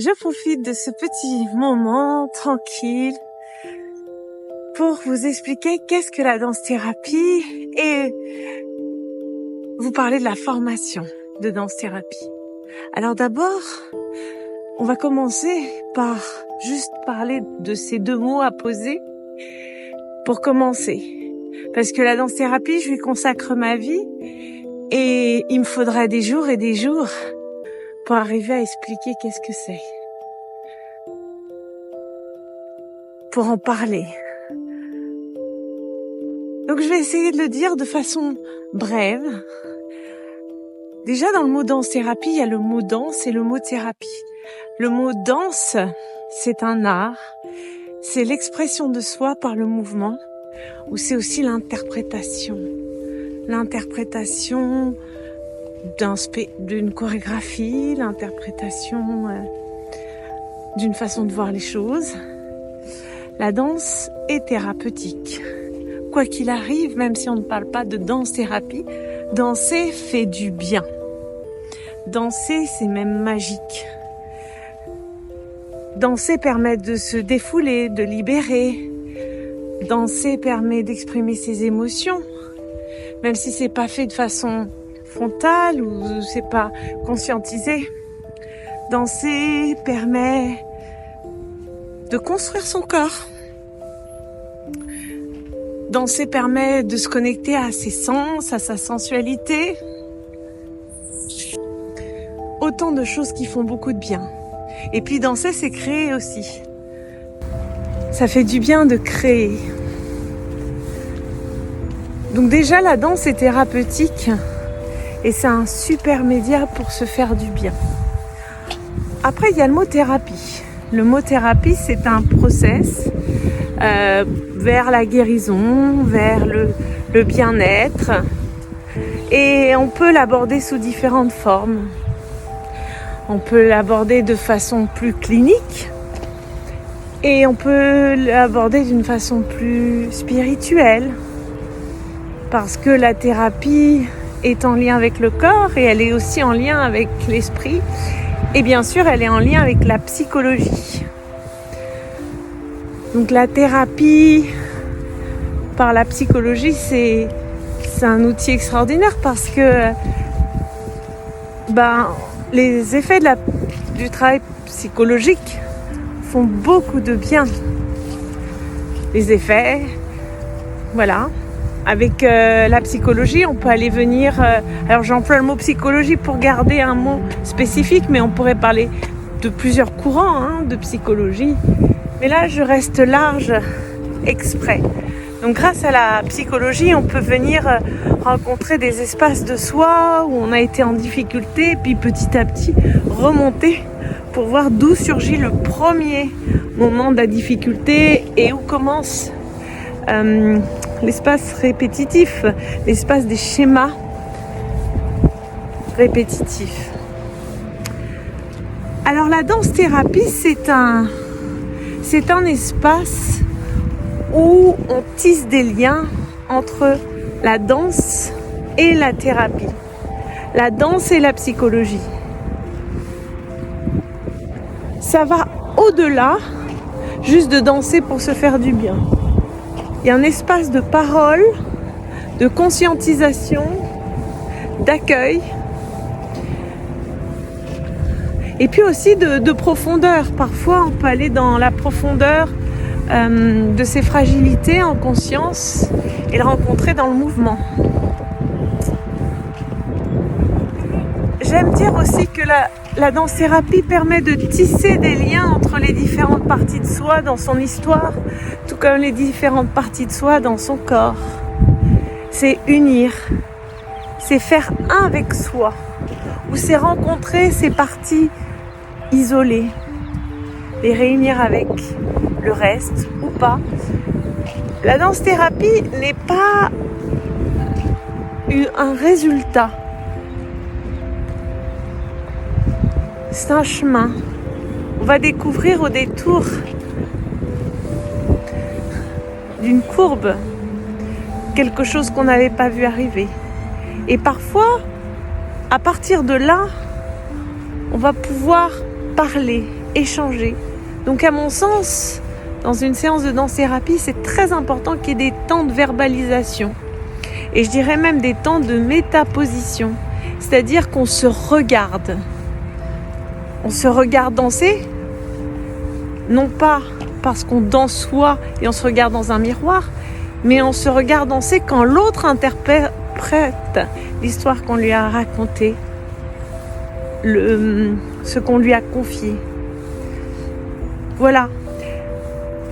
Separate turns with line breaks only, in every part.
je profite de ce petit moment tranquille pour vous expliquer qu'est-ce que la danse-thérapie et vous parler de la formation de danse-thérapie. Alors d'abord, on va commencer par juste parler de ces deux mots à poser pour commencer. Parce que la danse-thérapie, je lui consacre ma vie et il me faudra des jours et des jours pour arriver à expliquer qu'est-ce que c'est. Pour en parler. Donc je vais essayer de le dire de façon brève. Déjà dans le mot danse-thérapie, il y a le mot danse et le mot thérapie. Le mot danse, c'est un art, c'est l'expression de soi par le mouvement, ou c'est aussi l'interprétation. L'interprétation d'une chorégraphie, l'interprétation d'une façon de voir les choses. La danse est thérapeutique. Quoi qu'il arrive, même si on ne parle pas de danse-thérapie, danser fait du bien. Danser, c'est même magique. Danser permet de se défouler, de libérer. Danser permet d'exprimer ses émotions, même si c'est pas fait de façon frontale ou c'est pas conscientisé. Danser permet de construire son corps. Danser permet de se connecter à ses sens, à sa sensualité. Autant de choses qui font beaucoup de bien. Et puis danser, c'est créer aussi. Ça fait du bien de créer. Donc déjà, la danse est thérapeutique et c'est un super média pour se faire du bien. Après, il y a le mot thérapie. Le mot thérapie, c'est un process vers la guérison, vers le bien-être. Et on peut l'aborder sous différentes formes. On peut l'aborder de façon plus clinique et on peut l'aborder d'une façon plus spirituelle. Parce que la thérapie est en lien avec le corps et elle est aussi en lien avec l'esprit. Et bien sûr, elle est en lien avec la psychologie. Donc la thérapie par la psychologie, c'est un outil extraordinaire parce que les effets du travail psychologique font beaucoup de bien. Les effets, voilà. Avec la psychologie, on peut aller venir... alors j'emploie le mot psychologie pour garder un mot spécifique, mais on pourrait parler de plusieurs courants de psychologie. Mais là, je reste large exprès. Donc grâce à la psychologie, on peut venir rencontrer des espaces de soi où on a été en difficulté, puis petit à petit remonter pour voir d'où surgit le premier moment de la difficulté et où commence l'espace répétitif, l'espace des schémas répétitifs. Alors la danse-thérapie, c'est un espace où on tisse des liens entre la danse et la thérapie, la danse et la psychologie. Ça va au-delà juste de danser pour se faire du bien. Il y a un espace de parole, de conscientisation, d'accueil et puis aussi de profondeur. Parfois, on peut aller dans la profondeur de ses fragilités en conscience et le rencontrer dans le mouvement. J'aime dire aussi que la danse-thérapie permet de tisser des liens entre les différentes parties de soi dans son histoire, tout comme les différentes parties de soi dans son corps. C'est unir, c'est faire un avec soi, ou c'est rencontrer ces parties isolées, les réunir avec le reste ou pas. La danse-thérapie n'est pas un résultat. C'est un chemin. On va découvrir au détour d'une courbe quelque chose qu'on n'avait pas vu arriver. Et parfois, à partir de là, on va pouvoir parler échanger. Donc à mon sens, dans une séance de danse-thérapie, c'est très important qu'il y ait des temps de verbalisation. Et je dirais même des temps de métaposition. C'est-à-dire qu'on se regarde. On se regarde danser, non pas parce qu'on danse soi et on se regarde dans un miroir, mais on se regarde danser quand l'autre interprète l'histoire qu'on lui a racontée, ce qu'on lui a confié. Voilà.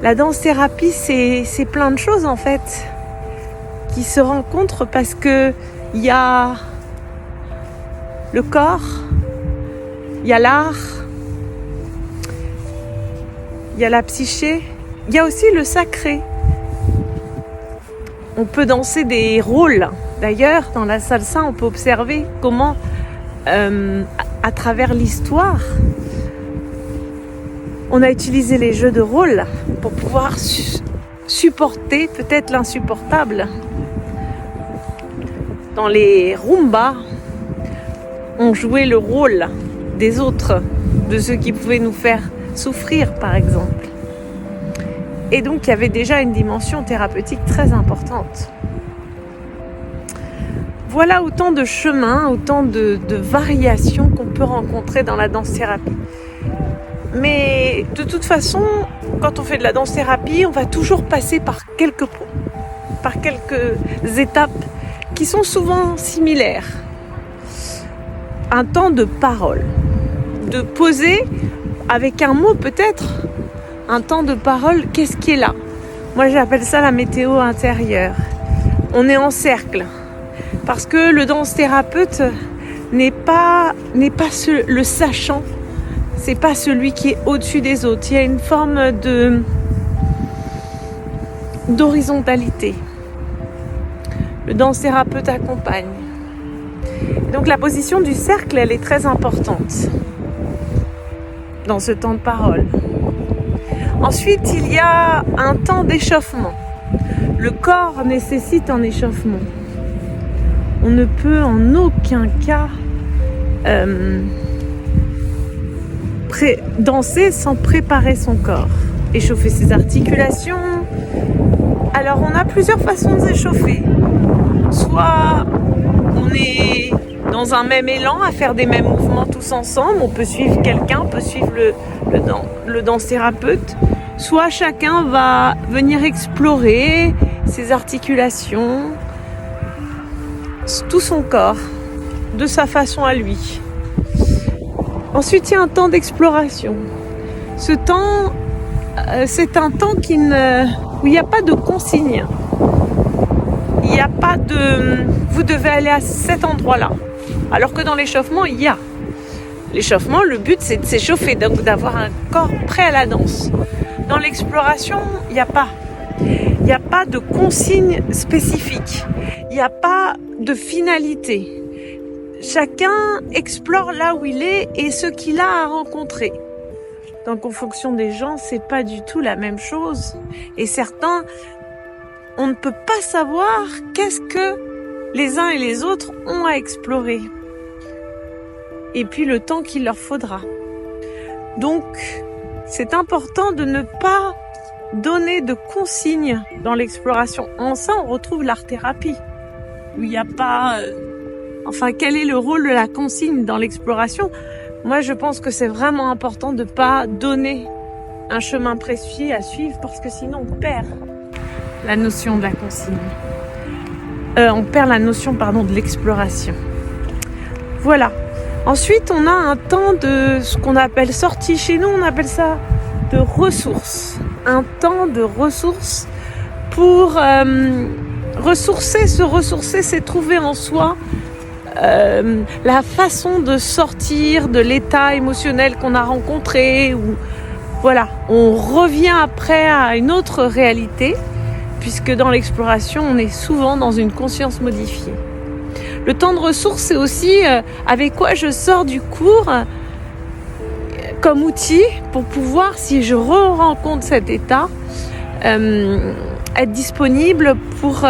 La danse-thérapie, c'est plein de choses en fait qui se rencontrent parce que il y a le corps, il y a l'art, il y a la psyché, il y a aussi le sacré. On peut danser des rôles. D'ailleurs, dans la salsa, on peut observer comment, à travers l'histoire, on a utilisé les jeux de rôle pour pouvoir supporter peut-être l'insupportable. Dans les rumbas, on jouait le rôle des autres, de ceux qui pouvaient nous faire souffrir, par exemple. Et donc, il y avait déjà une dimension thérapeutique très importante. Voilà autant de chemins, autant de variations qu'on peut rencontrer dans la danse-thérapie. Mais de toute façon, quand on fait de la danse-thérapie, on va toujours passer par quelques étapes qui sont souvent similaires. Un temps de parole, de poser avec un mot peut-être, un temps de parole, qu'est-ce qui est là? Moi j'appelle ça la météo intérieure. On est en cercle, parce que le danse-thérapeute n'est pas le sachant, c'est pas celui qui est au-dessus des autres. Il y a une forme d'horizontalité. Le danse-thérapeute accompagne. Donc la position du cercle, elle est très importante dans ce temps de parole. Ensuite, il y a un temps d'échauffement. Le corps nécessite un échauffement. On ne peut en aucun cas danser sans préparer son corps. Échauffer ses articulations. Alors, on a plusieurs façons de s'échauffer. Soit on est dans un même élan à faire des mêmes mouvements tous ensemble, on peut suivre quelqu'un, on peut suivre le danse-thérapeute, soit chacun va venir explorer ses articulations, tout son corps, de sa façon à lui. Ensuite, il y a un temps d'exploration. Ce temps, c'est un temps où il n'y a pas de consigne. Il n'y a pas de « vous devez aller à cet endroit-là ». Alors que dans l'échauffement, il y a. L'échauffement, le but, c'est de s'échauffer, donc d'avoir un corps prêt à la danse. Dans l'exploration, il n'y a pas. Il n'y a pas de consigne spécifique. Il n'y a pas de finalité. Chacun explore là où il est et ce qu'il a à rencontrer. Donc en fonction des gens, c'est pas du tout la même chose. Et certains, on ne peut pas savoir qu'est-ce que les uns et les autres ont à explorer. Et puis le temps qu'il leur faudra. Donc, c'est important de ne pas donner de consignes dans l'exploration. En ça, on retrouve l'art-thérapie, où il n'y a pas... quel est le rôle de la consigne dans l'exploration? Moi, je pense que c'est vraiment important de ne pas donner un chemin précis à suivre, parce que sinon, on perd la notion de la consigne. On perd la notion, de l'exploration. Voilà. Ensuite, on a un temps de ce qu'on appelle sortie. Chez nous, on appelle ça de ressources. Un temps de ressources pour se ressourcer, c'est trouver en soi la façon de sortir de l'état émotionnel qu'on a rencontré. Voilà, on revient après à une autre réalité, puisque dans l'exploration, on est souvent dans une conscience modifiée. Le temps de ressources, c'est aussi avec quoi je sors du cours comme outil pour pouvoir, si je rencontre cet état, être disponible pour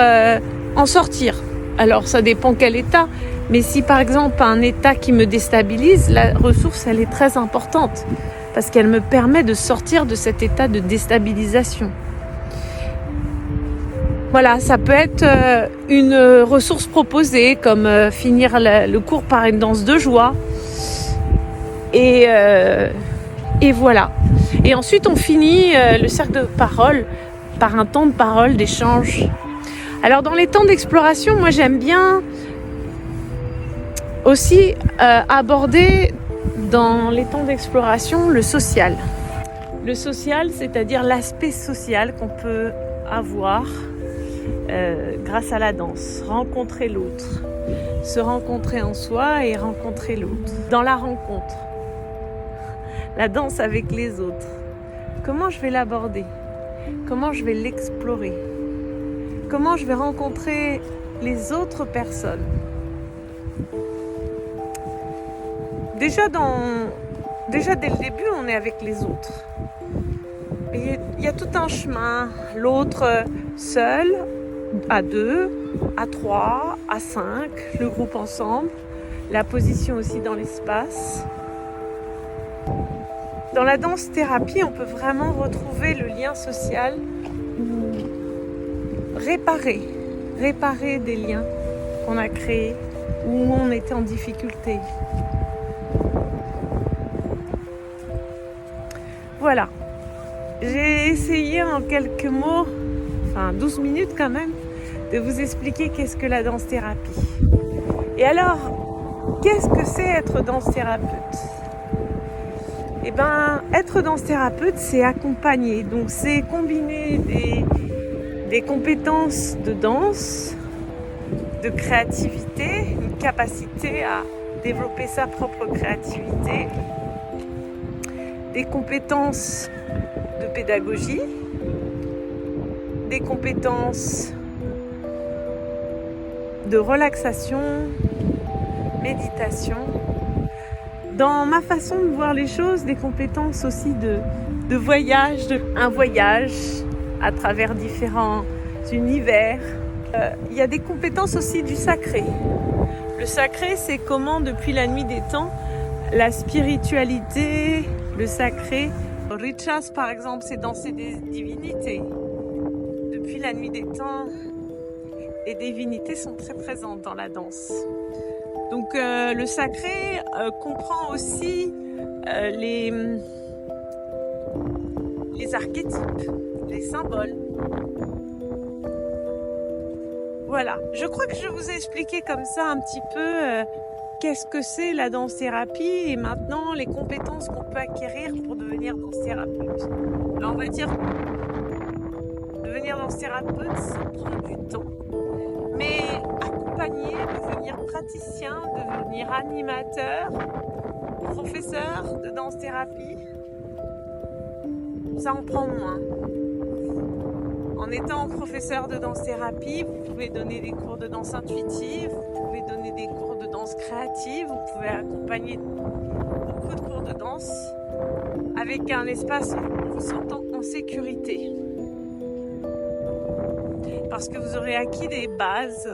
en sortir. Alors, ça dépend quel état. Mais si, par exemple, un état qui me déstabilise, la ressource, elle est très importante. parce qu'elle me permet de sortir de cet état de déstabilisation. Voilà, ça peut être une ressource proposée, comme finir le cours par une danse de joie. Et voilà. Et ensuite, on finit le cercle de parole par un temps de parole, d'échange. Alors, dans les temps d'exploration, moi, j'aime bien aussi aborder dans les temps d'exploration le social. Le social, c'est-à-dire l'aspect social qu'on peut avoir grâce à la danse. Rencontrer l'autre. Se rencontrer en soi et rencontrer l'autre. Dans la rencontre. La danse avec les autres. Comment je vais l'aborder? Comment je vais l'explorer? Comment je vais rencontrer les autres personnes? Déjà dès le début, on est avec les autres. Et il y a tout un chemin. L'autre seul, à 2, à 3, à 5, le groupe ensemble, la position aussi dans l'espace. Dans la danse-thérapie, on peut vraiment retrouver le lien social, réparer des liens qu'on a créés, où on était en difficulté. Voilà, j'ai essayé en quelques mots, 12 minutes quand même, de vous expliquer qu'est-ce que la danse-thérapie. Et alors, qu'est-ce que c'est être danse-thérapeute? Eh bien, être danse-thérapeute, c'est accompagner. Donc, c'est combiner des compétences de danse, de créativité, une capacité à développer sa propre créativité, des compétences de pédagogie, des compétences de relaxation, méditation. Dans ma façon de voir les choses, des compétences aussi de voyage, un voyage à travers différents univers. Il y a des compétences aussi du sacré. Le sacré, c'est comment, depuis la nuit des temps, la spiritualité, le sacré. Ritas, par exemple, c'est danser des divinités. Depuis la nuit des temps, les divinités sont très présentes dans la danse. Donc le sacré comprend aussi les archétypes, les symboles. Voilà, je crois que je vous ai expliqué comme ça un petit peu qu'est-ce que c'est la danse-thérapie et maintenant les compétences qu'on peut acquérir pour devenir danse-thérapeute. Alors on va dire, devenir danse-thérapeute, ça prend du temps. Mais accompagner, devenir praticien, devenir animateur, professeur de danse-thérapie, ça en prend moins. En étant professeur de danse-thérapie, vous pouvez donner des cours de danse intuitive, vous pouvez donner des cours de danse créative, vous pouvez accompagner beaucoup de cours de danse avec un espace où vous vous sentez en sécurité. Parce que vous aurez acquis des bases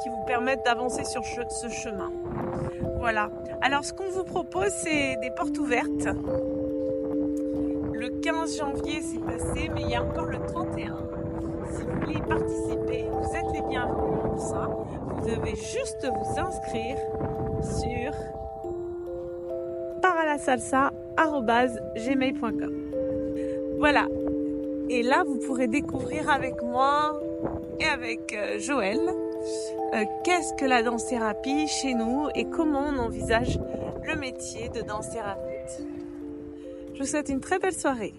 qui vous permettent d'avancer sur ce chemin. Voilà. Alors, ce qu'on vous propose, c'est des portes ouvertes. Le 15 janvier, c'est passé, mais il y a encore le 31. Si vous voulez y participer, vous êtes les bienvenus pour ça. Vous devez juste vous inscrire sur paralasalsa@gmail.com. Voilà. Et là, vous pourrez découvrir avec moi et avec Joël qu'est-ce que la danse-thérapie chez nous et comment on envisage le métier de danse-thérapeute. Je vous souhaite une très belle soirée.